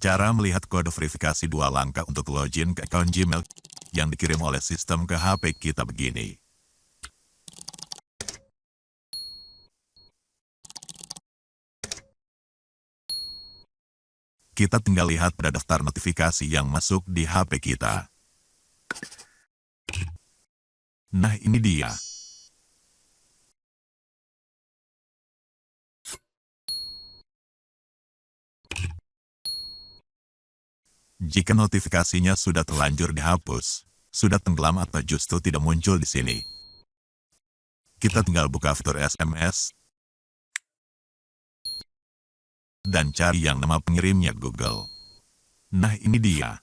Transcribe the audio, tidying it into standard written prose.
Cara melihat kode verifikasi 2 langkah untuk login ke akun Gmail yang dikirim oleh sistem ke HP kita begini. Kita tinggal lihat pada daftar notifikasi yang masuk di HP kita. Nah, ini dia. Jika notifikasinya sudah terlanjur dihapus, sudah tenggelam atau justru tidak muncul di sini, kita tinggal buka fitur SMS dan cari yang nama pengirimnya Google. Nah, ini dia.